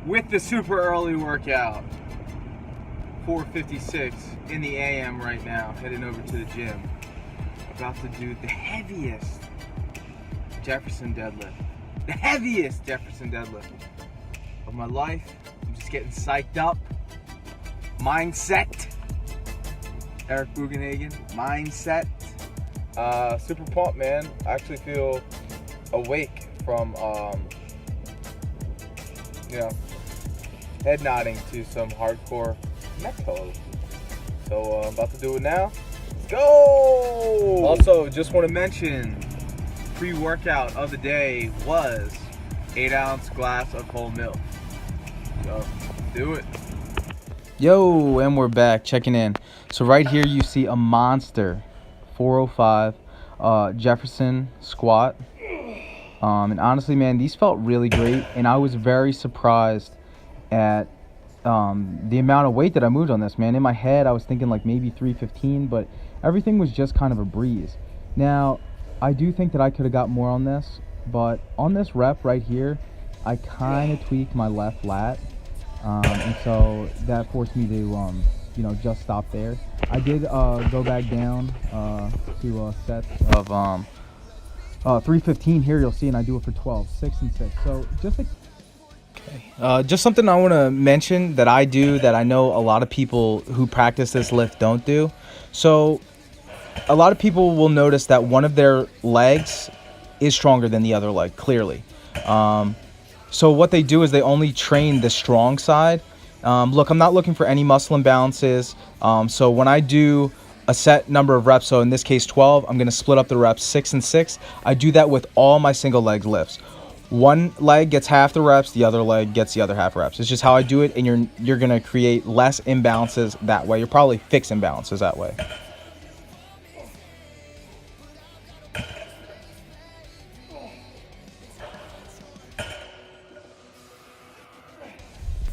with the super early workout. 4:56 in the AM right now, heading over to the gym. About to do the heaviest Jefferson deadlift. The heaviest Jefferson deadlift of my life. I'm just getting psyched up. Mindset. Eric Bugenhagen, mindset. Super pumped, man. I actually feel awake from, head nodding to some hardcore neck pillows. So I'm about to do it now. Let's go! Also, just want to mention, pre-workout of the day was 8-ounce glass of whole milk. So, do it. Yo, and we're back, checking in. So right here you see a monster 405 Jefferson squat. And honestly, man, these felt really great, and I was very surprised at the amount of weight that I moved on this, man. In my head, I was thinking like maybe 315, but everything was just kind of a breeze. Now, I do think that I could have got more on this, but on this rep right here, I kind of tweaked my left lat, and so that forced me to, just stop there. I did go back down to sets of 315 here, you'll see, and I do it for 12, 6 and 6. So just something I want to mention that I do that I know a lot of people who practice this lift don't do. So a lot of people will notice that one of their legs is stronger than the other leg, clearly. So what they do is they only train the strong side. Look, I'm not looking for any muscle imbalances. So when I do a set number of reps, so in this case 12, I'm going to split up the reps 6 and 6. I do that with all my single leg lifts. One leg gets half the reps, the other leg gets the other half reps. It's just how I do it, and you're going to create less imbalances that way. You'll probably fix imbalances that way.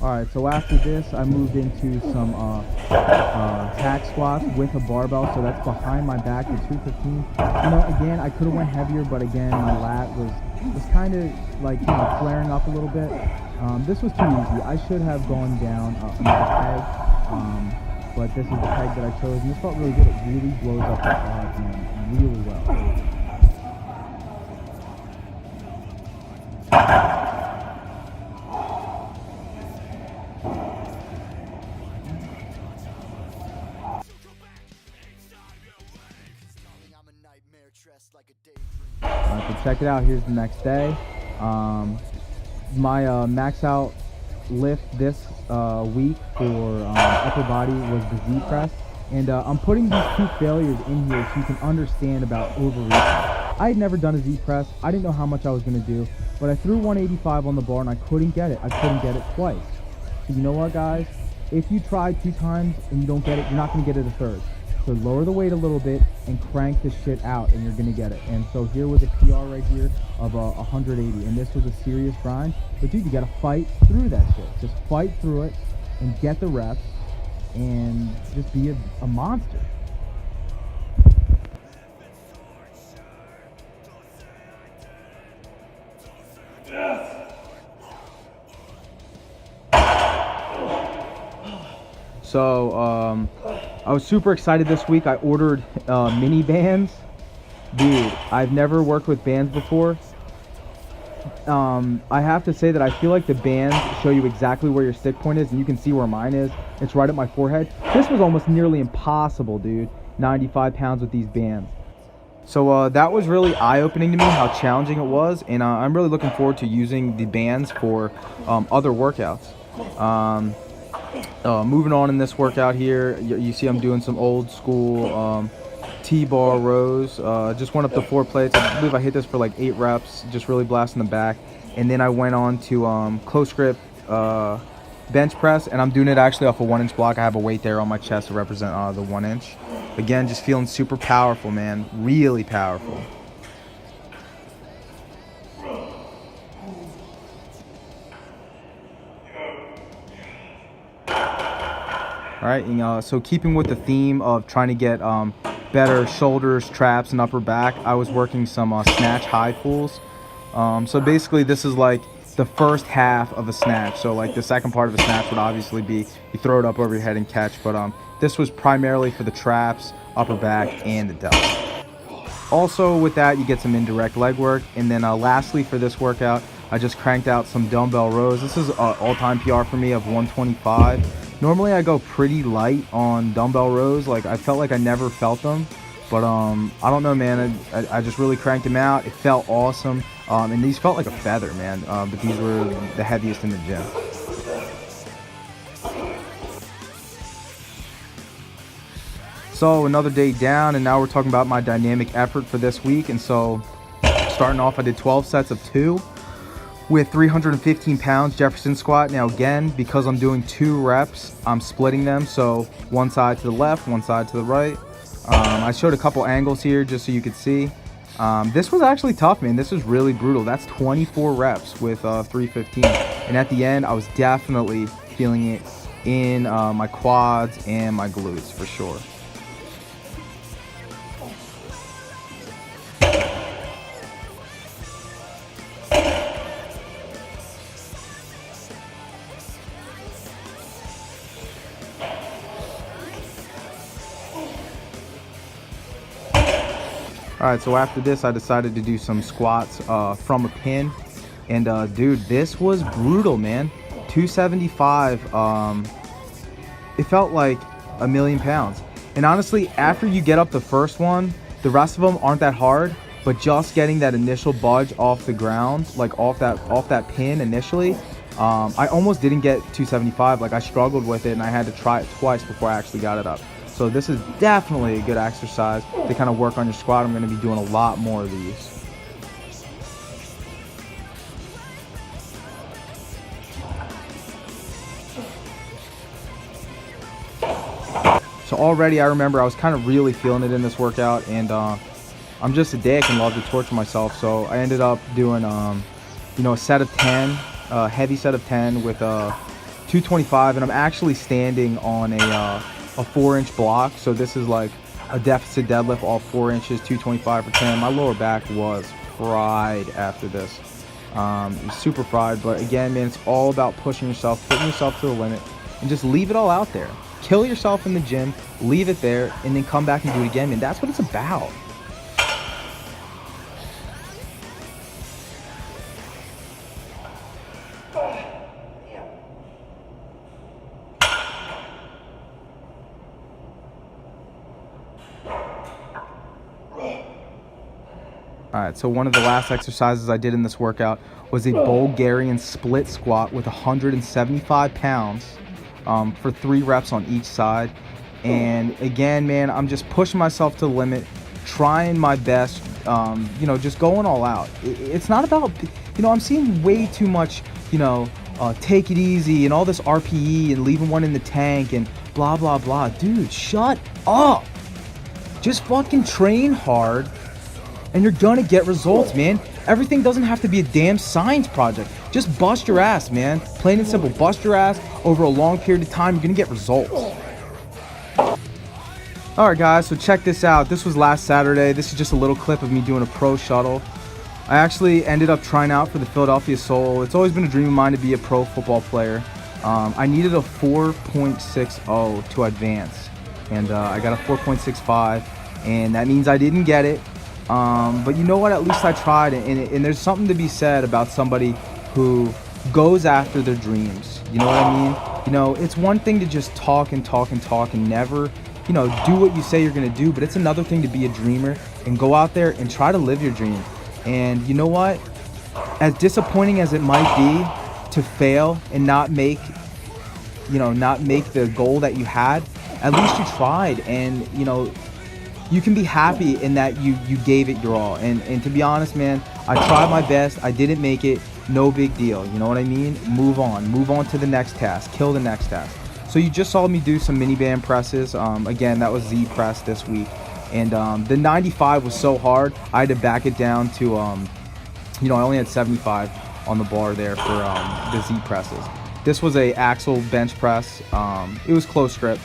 Alright, so after this, I moved into some hack squats with a barbell, so that's behind my back at 215. Again, I could have went heavier, but again, my lat was kind of like, flaring up a little bit. This was too easy. I should have gone down another peg, but this is the peg that I chose, and this felt really good. It really blows up the quads, man, really well. So check it out. Here's the next day. My max out lift this week for upper body was the Z press, and I'm putting these two failures in here so you can understand about overreaching. I had never done a Z press. I didn't know how much I was going to do, but I threw 185 on the bar and I couldn't get it. I couldn't get it twice. So you know what, guys? If you try 2 times and you don't get it, you're not going to get it a third. So lower the weight a little bit and crank this shit out, and you're gonna get it. And so here was a PR right here of 180, and this was a serious grind. But dude, you gotta fight through that shit. Just fight through it and get the reps and just be a monster. So I was super excited this week. I ordered mini bands. Dude, I've never worked with bands before. I have to say that I feel like the bands show you exactly where your stick point is, and you can see where mine is. It's right at my forehead. This was almost nearly impossible, dude. 95 pounds with these bands. So that was really eye-opening to me how challenging it was, and I'm really looking forward to using the bands for other workouts. Moving on in this workout here, you see I'm doing some old school T-bar rows. Just went up to 4 plates. I believe I hit this for like 8 reps, just really blasting the back. And then I went on to close grip bench press, and I'm doing it actually off a 1-inch block. I have a weight there on my chest to represent the 1 inch. Again, just feeling super powerful, man. Really powerful. All right, so keeping with the theme of trying to get better shoulders, traps, and upper back, I was working some snatch high pulls. So basically, this is like the first half of a snatch. So like the second part of a snatch would obviously be you throw it up over your head and catch, but this was primarily for the traps, upper back, and the delts. Also with that, you get some indirect leg work. And then lastly for this workout, I just cranked out some dumbbell rows. This is all-time PR for me of 125. Normally I go pretty light on dumbbell rows. Like I felt like I never felt them, but I don't know, man. I just really cranked them out. It felt awesome, and these felt like a feather, man. But these were the heaviest in the gym. So another day down, and now we're talking about my dynamic effort for this week. And so starting off, I did 12 sets of 2 with 315 pounds Jefferson squat. Now again, because I'm doing 2 reps, I'm splitting them. So one side to the left, one side to the right. I showed a couple angles here just so you could see. This was actually tough, man. This was really brutal. That's 24 reps with 315. And at the end, I was definitely feeling it in my quads and my glutes for sure. All right, so after this, I decided to do some squats from a pin. And dude, this was brutal, man. 275, it felt like a million pounds. And honestly, after you get up the first one, the rest of them aren't that hard, but just getting that initial budge off the ground, like off that pin initially, I almost didn't get 275. Like I struggled with it and I had to try it twice before I actually got it up. So this is definitely a good exercise to kind of work on your squat. I'm going to be doing a lot more of these. So already I remember I was kind of really feeling it in this workout, and I'm just a dick and love to torture myself. So I ended up doing a set of 10, a heavy set of 10 with 225, and I'm actually standing on a 4-inch block. So this is like a deficit deadlift, all 4 inches, 225 for 10. My lower back was fried after this. It was super fried, but again, man, it's all about pushing yourself, putting yourself to the limit, and just leave it all out there. Kill yourself in the gym, leave it there, and then come back and do it again, man. That's what it's about. Alright, so one of the last exercises I did in this workout was a Bulgarian split squat with 175 pounds for 3 reps on each side. And again, man, I'm just pushing myself to the limit, trying my best, just going all out. It's not about, I'm seeing way too much, take it easy and all this RPE and leaving one in the tank and blah, blah, blah. Dude, shut up. Just fucking train hard, and you're gonna get results, man. Everything doesn't have to be a damn science project. Just bust your ass, man. Plain and simple, bust your ass over a long period of time. You're gonna get results. Alright guys, so check this out. This was last Saturday. This is just a little clip of me doing a pro shuttle. I actually ended up trying out for the Philadelphia Soul. It's always been a dream of mine to be a pro football player. I needed a 4.60 to advance, and I got a 4.65, and that means I didn't get it. But you know what, at least I tried, and there's something to be said about somebody who goes after their dreams. You know what I mean? It's one thing to just talk and talk and talk and never, do what you say you're gonna do, but it's another thing to be a dreamer and go out there and try to live your dream. And you know what? As disappointing as it might be to fail and not make the goal that you had, at least you tried, and you can be happy in that you gave it your all. And to be honest, man, I tried my best. I didn't make it. No big deal. You know what I mean? Move on to the next task. Kill the next task. So you just saw me do some mini band presses. Again, that was Z press this week. And the 95 was so hard, I had to back it down to, I only had 75 on the bar there for the Z presses. This was a axle bench press. It was close grip,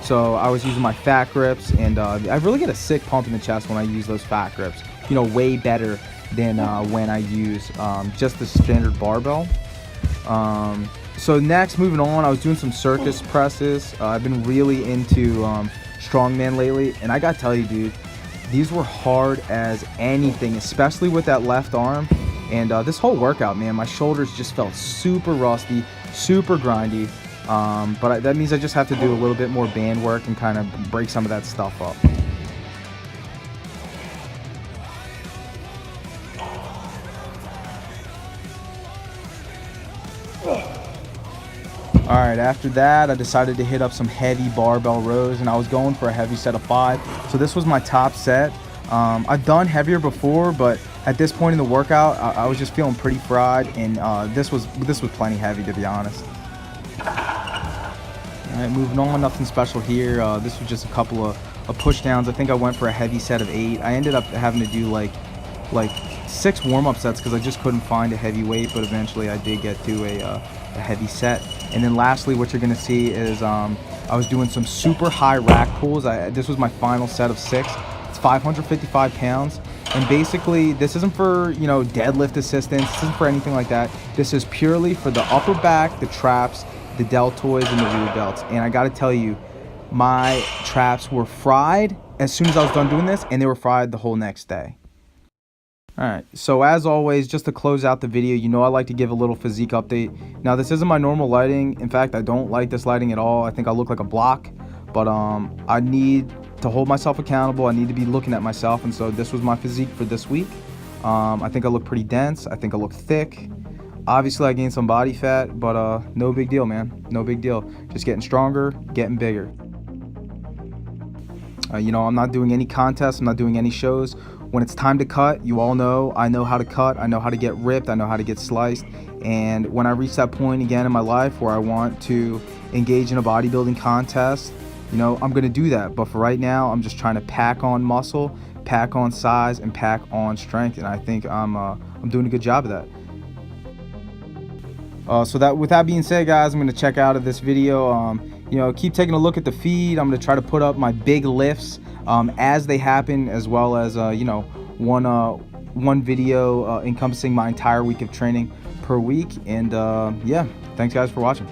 so I was using my fat grips, and I really get a sick pump in the chest when I use those fat grips. Way better than when I use just the standard barbell. So next, moving on, I was doing some circus presses. I've been really into strongman lately, and I gotta tell you, dude, these were hard as anything, especially with that left arm. And this whole workout, man, my shoulders just felt super rusty, super grindy. But that means I just have to do a little bit more band work and kind of break some of that stuff up. All right, after that, I decided to hit up some heavy barbell rows, and I was going for a heavy set of 5. So this was my top set. I've done heavier before, but at this point in the workout, I was just feeling pretty fried, and this was plenty heavy, to be honest. All right, moving on, nothing special here. This was just a couple of push downs. I think I went for a heavy set of 8. I ended up having to do like 6 warm-up sets because I just couldn't find a heavy weight, but eventually I did get to a heavy set. And then lastly, what you're gonna see is I was doing some super high rack pulls. This was my final set of 6. It's 555 pounds, and basically this isn't for, you know, deadlift assistance. This isn't for anything like that. This is purely for the upper back, the traps, the deltoids, and the rear delts. And I gotta tell you, my traps were fried as soon as I was done doing this, and they were fried the whole next day. Alright, so as always, just to close out the video, you know I like to give a little physique update. Now, this isn't my normal lighting. In fact, I don't like this lighting at all. I think I look like a block, but I need to hold myself accountable. I need to be looking at myself, and so this was my physique for this week. I think I look pretty dense. I think I look thick. Obviously, I gained some body fat, but no big deal, man. No big deal. Just getting stronger, getting bigger. You know, I'm not doing any contests. I'm not doing any shows. When it's time to cut, you all know I know how to cut. I know how to get ripped. I know how to get sliced. And when I reach that point again in my life where I want to engage in a bodybuilding contest, you know, I'm going to do that. But for right now, I'm just trying to pack on muscle, pack on size, and pack on strength. And I think I'm doing a good job of that. So with that being said, guys, I'm going to check out of this video. You know, keep taking a look at the feed. I'm going to try to put up my big lifts as they happen, as well as you know, one video encompassing my entire week of training per week. And yeah, thanks guys for watching.